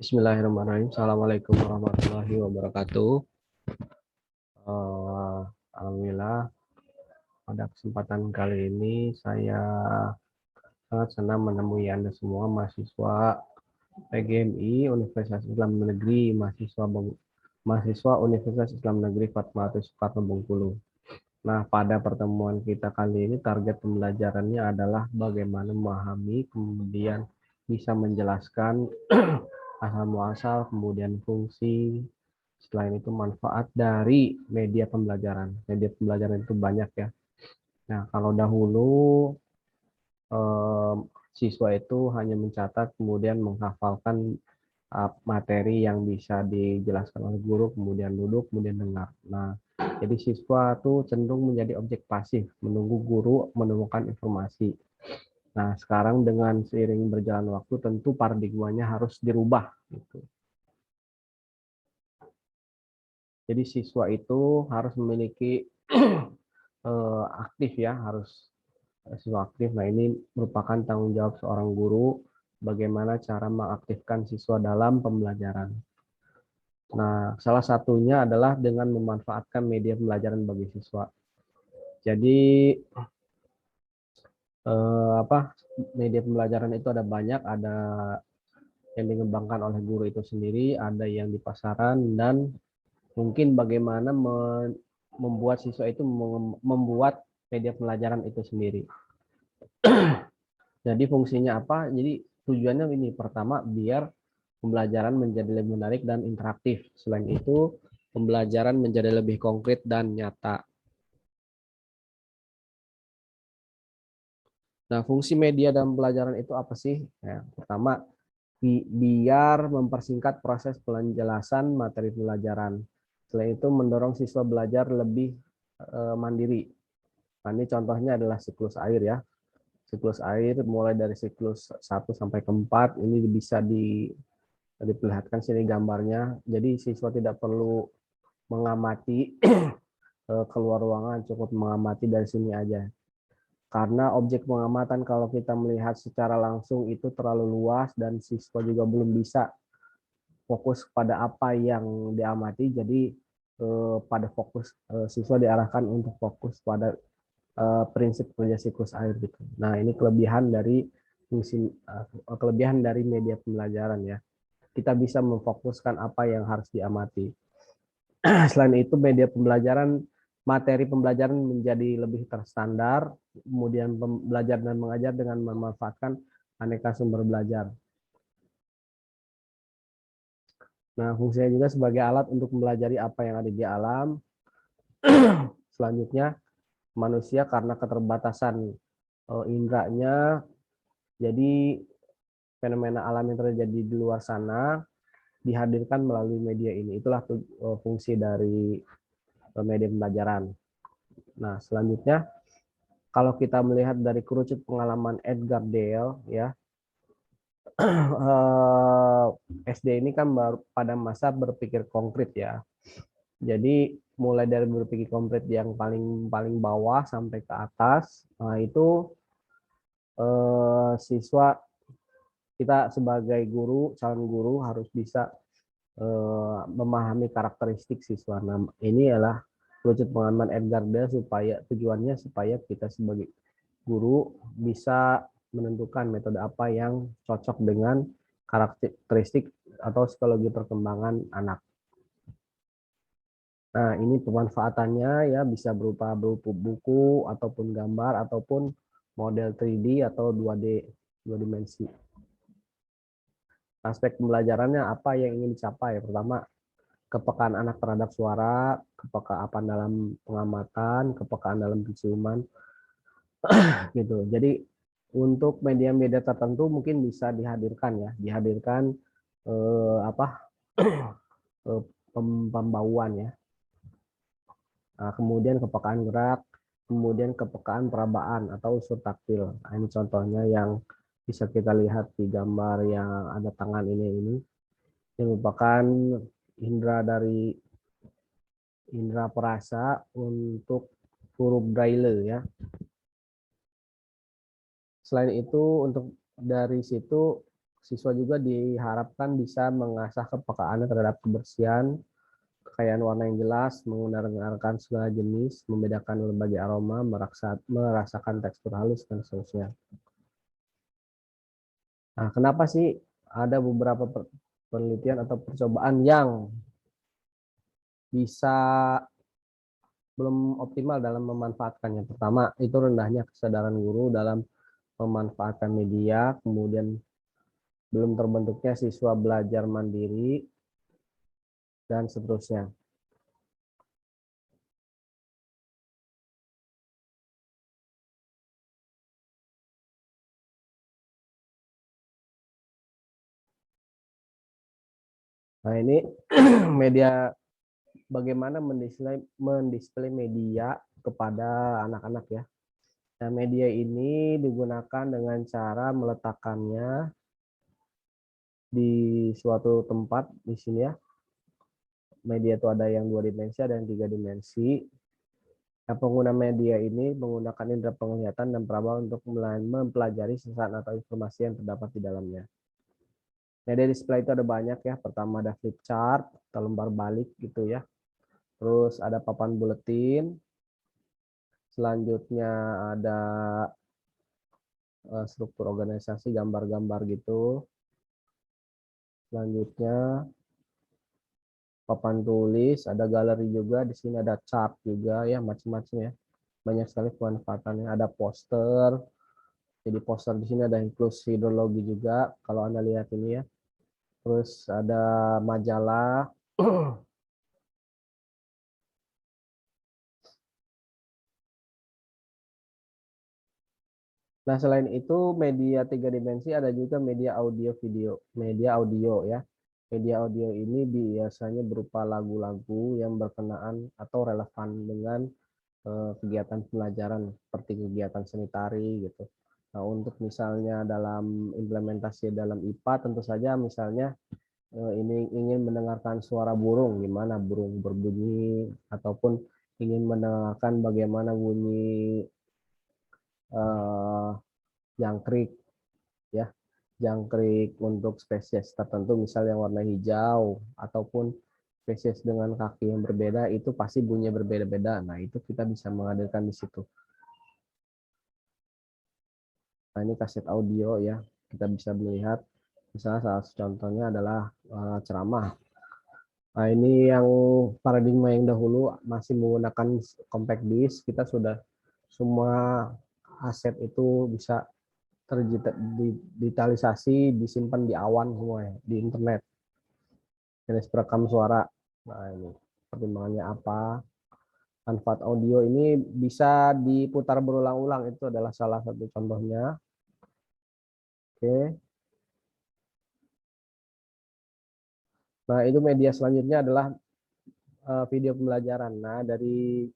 Bismillahirrahmanirrahim. Assalamualaikum warahmatullahi wabarakatuh. Alhamdulillah, pada kesempatan kali ini saya sangat senang menemui Anda semua mahasiswa PGMI Universitas Islam Negeri, mahasiswa Universitas Islam Negeri Fatmawati Soekarno Bengkulu. Nah, pada pertemuan kita kali ini target pembelajarannya adalah bagaimana memahami, kemudian bisa menjelaskan asal muasal, kemudian fungsi, selain itu manfaat dari media pembelajaran. Media pembelajaran itu banyak ya. Nah, kalau dahulu siswa itu hanya mencatat, kemudian menghafalkan materi yang bisa dijelaskan oleh guru, kemudian duduk, kemudian dengar. Nah, jadi siswa itu cenderung menjadi objek pasif, menunggu guru menemukan informasi. Nah, sekarang dengan seiring berjalan waktu, tentu paradigmanya harus dirubah. Gitu. Jadi siswa itu harus memiliki aktif ya, harus siswa aktif. Nah, ini merupakan tanggung jawab seorang guru bagaimana cara mengaktifkan siswa dalam pembelajaran. Nah, salah satunya adalah dengan memanfaatkan media pembelajaran bagi siswa. Jadi media pembelajaran itu ada banyak, ada yang dikembangkan oleh guru itu sendiri, ada yang di pasaran, dan mungkin bagaimana membuat siswa itu membuat media pembelajaran itu sendiri. Jadi fungsinya apa? Jadi tujuannya ini, pertama biar pembelajaran menjadi lebih menarik dan interaktif. Selain itu, pembelajaran menjadi lebih konkret dan nyata. Nah, fungsi media dalam pembelajaran itu apa sih? Ya, pertama, biar mempersingkat proses penjelasan materi pembelajaran. Selain itu, mendorong siswa belajar lebih mandiri. Nah, ini contohnya adalah siklus air ya. Siklus air mulai dari siklus 1 sampai ke 4 ini bisa diperlihatkan sini gambarnya. Jadi siswa tidak perlu mengamati keluar ruangan, cukup mengamati dari sini aja. Karena objek pengamatan kalau kita melihat secara langsung itu terlalu luas dan siswa juga belum bisa fokus pada apa yang diamati. Jadi pada fokus siswa diarahkan untuk fokus pada prinsip kerja siklus air gitu. Nah, ini kelebihan dari media pembelajaran ya. Kita bisa memfokuskan apa yang harus diamati. Selain itu, media pembelajaran, materi pembelajaran menjadi lebih terstandar, kemudian belajar dan mengajar dengan memanfaatkan aneka sumber belajar. Nah, fungsinya juga sebagai alat untuk mempelajari apa yang ada di alam. Selanjutnya, manusia karena keterbatasan indranya, jadi fenomena alam yang terjadi di luar sana dihadirkan melalui media ini. Itulah fungsi dari media pembelajaran. Nah, selanjutnya kalau kita melihat dari kerucut pengalaman Edgar Dale ya, SD ini kan baru pada masa berpikir konkret ya. Jadi mulai dari berpikir konkret yang paling bawah sampai ke atas, nah itu siswa, kita sebagai guru, calon guru harus bisa memahami karakteristik siswa. Nah, ini adalah wujud pengalaman Edgar Dale tujuannya supaya kita sebagai guru bisa menentukan metode apa yang cocok dengan karakteristik atau psikologi perkembangan anak. Nah, ini pemanfaatannya ya bisa berupa buku ataupun gambar ataupun model 3D atau 2D, 2 dimensi. Aspek pembelajarannya apa yang ingin dicapai? Pertama, kepekaan anak terhadap suara, kepekaan dalam pengamatan, kepekaan dalam penciuman, gitu. Jadi untuk media-media tertentu mungkin bisa dihadirkan ya, dihadirkan pembauan ya. Nah, kemudian kepekaan gerak, kemudian kepekaan perabaan atau unsur taktil. Nah, ini contohnya yang bisa kita lihat di gambar yang ada tangan ini merupakan indera perasa untuk huruf braille ya. Selain itu, untuk dari situ Siswa juga diharapkan bisa mengasah kepekaannya terhadap kebersihan, kekayaan warna yang jelas, mengenalkan segala jenis, membedakan berbagai aroma, merasakan tekstur halus, dan seterusnya. Nah, kenapa sih ada beberapa penelitian atau percobaan yang bisa belum optimal dalam memanfaatkannya? Pertama, itu rendahnya kesadaran guru dalam memanfaatkan media, kemudian belum terbentuknya siswa belajar mandiri, dan seterusnya. Nah, ini media, bagaimana mendisplay media kepada anak-anak ya. Nah, media ini digunakan dengan cara meletakkannya di suatu tempat di sini ya. Media itu ada yang 2 dimensi, ada yang 3 dimensi. Nah, pengguna media ini menggunakan indera penglihatan dan peraba untuk mempelajari sesuatu atau informasi yang terdapat di dalamnya. Media display itu ada banyak ya. Pertama ada flip chart atau lembar balik gitu ya. Terus ada papan buletin. Selanjutnya ada struktur organisasi, gambar-gambar gitu. Selanjutnya papan tulis, ada galeri juga, di sini ada chart juga ya, macam-macam ya. Banyak sekali pemanfaatannya. Ada poster. Jadi poster di sini ada inklusi hidrologi juga kalau Anda lihat ini ya. Terus ada majalah. Nah, selain itu media 3 dimensi ada juga media audio video, media audio ya. Media audio ini biasanya berupa lagu-lagu yang berkenaan atau relevan dengan kegiatan pelajaran seperti kegiatan seni tari gitu. Nah, untuk misalnya dalam implementasi dalam IPA tentu saja misalnya ini ingin mendengarkan suara burung, gimana burung berbunyi, ataupun ingin mendengarkan bagaimana bunyi eh, jangkrik ya, jangkrik untuk spesies tertentu misalnya yang warna hijau ataupun spesies dengan kaki yang berbeda itu pasti bunyinya berbeda-beda. Nah, itu kita bisa menghadirkan di situ. Nah, ini kaset audio ya. Kita bisa melihat misalnya salah satu contohnya adalah ceramah. Nah, ini yang paradigma yang dahulu masih menggunakan compact disc, kita sudah semua aset itu bisa terdigitalisasi, disimpan di awan semua ya, di internet. Jenis perekam suara. Nah, ini pertimbangannya apa? Manfaat audio ini bisa diputar berulang-ulang, itu adalah salah satu contohnya. Oke. Nah, itu media selanjutnya adalah video pembelajaran. Nah, dari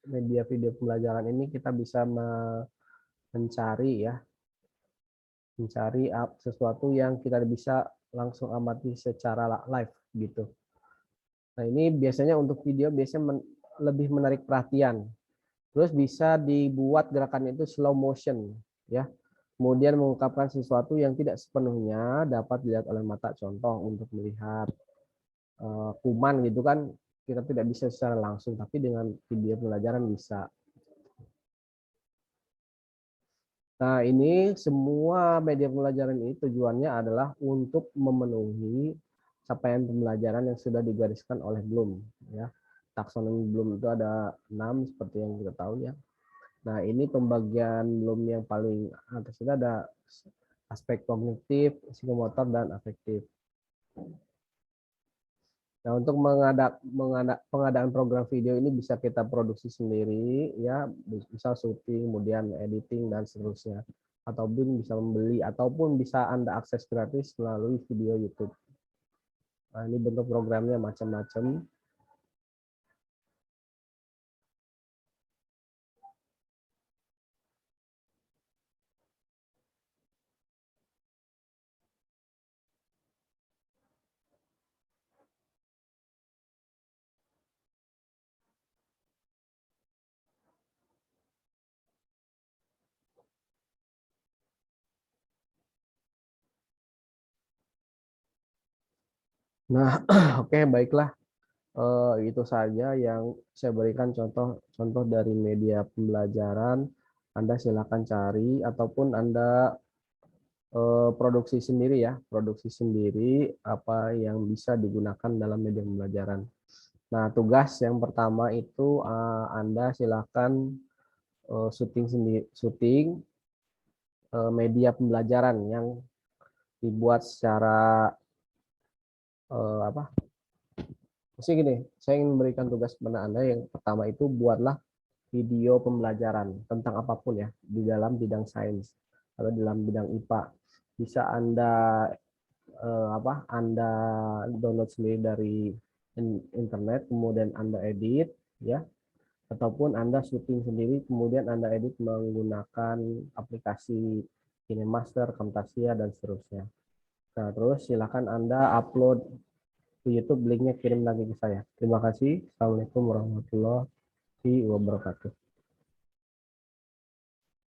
media video pembelajaran ini kita bisa mencari ya, mencari sesuatu yang kita bisa langsung amati secara live gitu. Nah, ini biasanya untuk video biasanya lebih menarik perhatian. Terus bisa dibuat gerakan itu slow motion ya. Kemudian mengungkapkan sesuatu yang tidak sepenuhnya dapat dilihat oleh mata. Contoh untuk melihat kuman gitu kan kita tidak bisa secara langsung, tapi dengan video pembelajaran bisa. Nah, ini semua media pembelajaran ini tujuannya adalah untuk memenuhi capaian pembelajaran yang sudah digariskan oleh Bloom ya. Taksonomi Bloom itu ada 6 seperti yang kita tahu ya. Nah, ini pembagian Bloom yang paling atas itu ada aspek kognitif, psikomotor, dan afektif. Nah, untuk pengadaan program video ini bisa kita produksi sendiri, ya, misal syuting, kemudian editing, dan seterusnya. Ataupun bisa membeli, ataupun bisa Anda akses gratis melalui video YouTube. Nah, ini bentuk programnya macam-macam. Nah, oke, baiklah. Itu saja yang saya berikan contoh-contoh dari media pembelajaran. Anda silakan cari ataupun Anda produksi sendiri ya, produksi sendiri apa yang bisa digunakan dalam media pembelajaran. Nah, tugas yang pertama itu Anda silakan syuting sendiri, syuting media pembelajaran yang dibuat secara apa? Mesti gini, saya ingin memberikan tugas kepada Anda yang pertama itu buatlah video pembelajaran tentang apapun ya di dalam bidang sains atau dalam bidang IPA. Bisa Anda Anda download sendiri dari internet, kemudian Anda edit ya, ataupun Anda syuting sendiri kemudian Anda edit menggunakan aplikasi KineMaster, Camtasia dan seterusnya. Nah, terus silakan Anda upload ke YouTube, linknya kirim lagi ke saya. Terima kasih. Assalamualaikum warahmatullahi wabarakatuh.